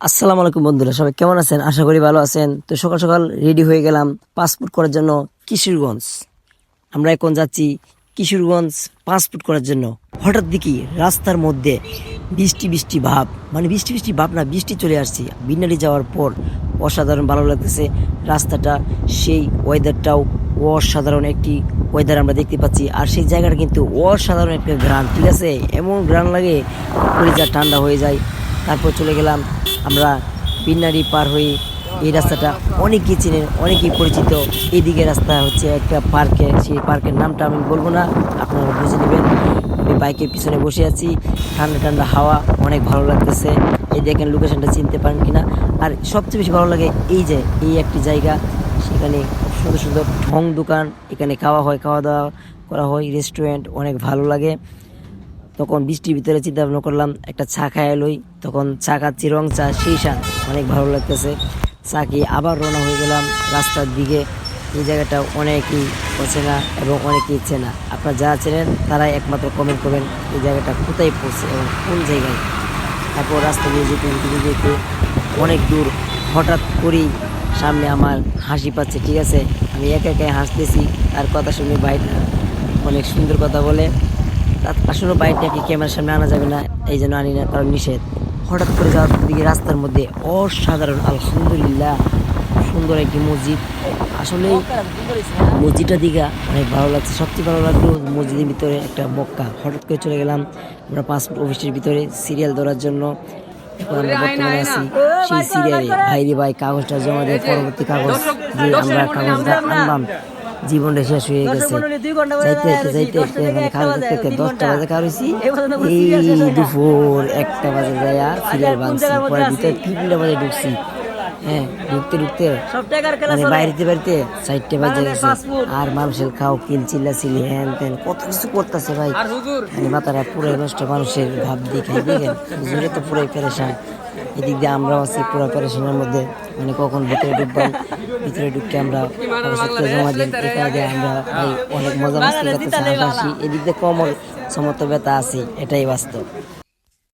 আসসালামু আলাইকুম বন্ধুরা, সবাই কেমন আছেন? আশা করি ভালো আছেন। তো সকাল সকাল রেডি হয়ে গেলাম পাসপোর্ট করার জন্য কিশোরগঞ্জ। আমরা এখন যাচ্ছি কিশোরগঞ্জ পাসপোর্ট করার জন্য। হঠাৎ দেখি রাস্তার মধ্যে বৃষ্টি বৃষ্টি ভাব, মানে বৃষ্টি বৃষ্টি ভাব না, বৃষ্টি চলে আসছে। বিনালি যাওয়ার পর অসাধারণ ভালো লাগতেছে রাস্তাটা, সেই ওয়েদারটাও অসাধারণ একটি ওয়েদার আমরা দেখতে পাচ্ছি। আর সেই জায়গাটা কিন্তু অসাধারণ একটা গ্রান, ঠিক আছে? এমন গ্রান লাগে কলিজা ঠান্ডা হয়ে যায়। তারপর চলে গেলাম আমরা বিনারি পার হয়ে। এই রাস্তাটা অনেকেই চেনেন, অনেকেই পরিচিত। এইদিকে রাস্তা হচ্ছে একটা পার্কে, সেই পার্কের নামটা আমি বলবো না, আপনারা বুঝে নেবেন। আমি বাইকের পিছনে বসে আছি, ঠান্ডা ঠান্ডা হাওয়া, অনেক ভালো লাগতেছে। এই দেখেন লোকেশনটা চিনতে পারেন কিনা। আর সবচেয়ে বেশি ভালো লাগে এই যে এই একটি জায়গা, সেখানে খুব সুন্দর সুন্দর ঢং দোকান, এখানে খাওয়া হয়, খাওয়া দাওয়া করা হয়, রেস্টুরেন্ট অনেক ভালো লাগে। তখন বৃষ্টির ভিতরে চিন্তা ভাবনা করলাম একটা চা খাইয়া লই। তখন চা খাচ্ছি, রং চা, সেই স্বাদ, অনেক ভালো লাগতেছে। চা খেয়ে আবার রওনা হয়ে গেলাম রাস্তার দিকে। এই জায়গাটা অনেকেই অচেনা এবং অনেকেই চেনা। আপনারা যারা চেনেন তারাই একমাত্র কমেন্ট করবেন এই জায়গাটা কোথায় পড়ছে এবং কোন জায়গায়। তারপর রাস্তা দিয়ে যেতে যেতে যেতে অনেক দূর হঠাৎ করেই সামনে আমার হাসি পাচ্ছে, ঠিক আছে? আমি একা একাই হাসতেছি, আর কথা শুনে ভাইটা অনেক সুন্দর কথা বলে। আসলে বাইকটাকে ক্যামেরার সামনে আনা যাবে না, এই জন্য আনি না, কারণ নিষেধ। হঠাৎ করে যাওয়ার দিকে রাস্তার মধ্যে অসাধারণ, আলহামদুলিল্লাহ, সুন্দর একটি মসজিদ। আসলে মসজিদটা দিঘা অনেক ভালো লাগছে। সবচেয়ে ভালো লাগলো মসজিদের ভিতরে একটা মক্কা। হঠাৎ করে চলে গেলাম আমরা পাসপোর্ট অফিসের ভিতরে সিরিয়াল ধরার জন্য। এখন আমরা বর্তমানে আছি সেই সিরিয়ালে। ভাইরে ভাই, কাগজটা জমা দিয়ে পরবর্তী কাগজ যে আমরা কাগজটা আনলাম, জীবনটা শেষ হয়ে গেছে। যাইতে মানে খাওয়া দেখতে 10টা বাজে খাওয়াইছি, এই দুপুর 1টা বাজে যাইয়া সিরিয়াল ভাঙছি, পরে ভিতরে 3টা বাজে ঢুকছি। হ্যাঁ, ঢুকতে ঢুকতে মানে বাড়িতে 4টে বাজে গেছে। আর মানুষের খাও কিল চিল্লাচিল্লি হ্যান ত্যান কত কিছু করতেছে ভাই, মানে মাথাটা পুরাই নষ্ট। মানুষের ভাব দেখে দেখেন জোরে তো পুরাই পেরেশান। এদিক দিয়ে আমরাও আছি পুরো পেরেশানের মধ্যে, মানে কখন ভিতরে ঢুকবো। ভিতরে ঢুকতে আমরা কাগজপত্র জমা দিই, এখানে দিয়ে আমরা ভাই অনেক মজা মাস্তি করতেছি, হাসাহাসি। এদিক দিয়ে কমর সমর্থ ব্যথা আছে, এটাই বাস্তব।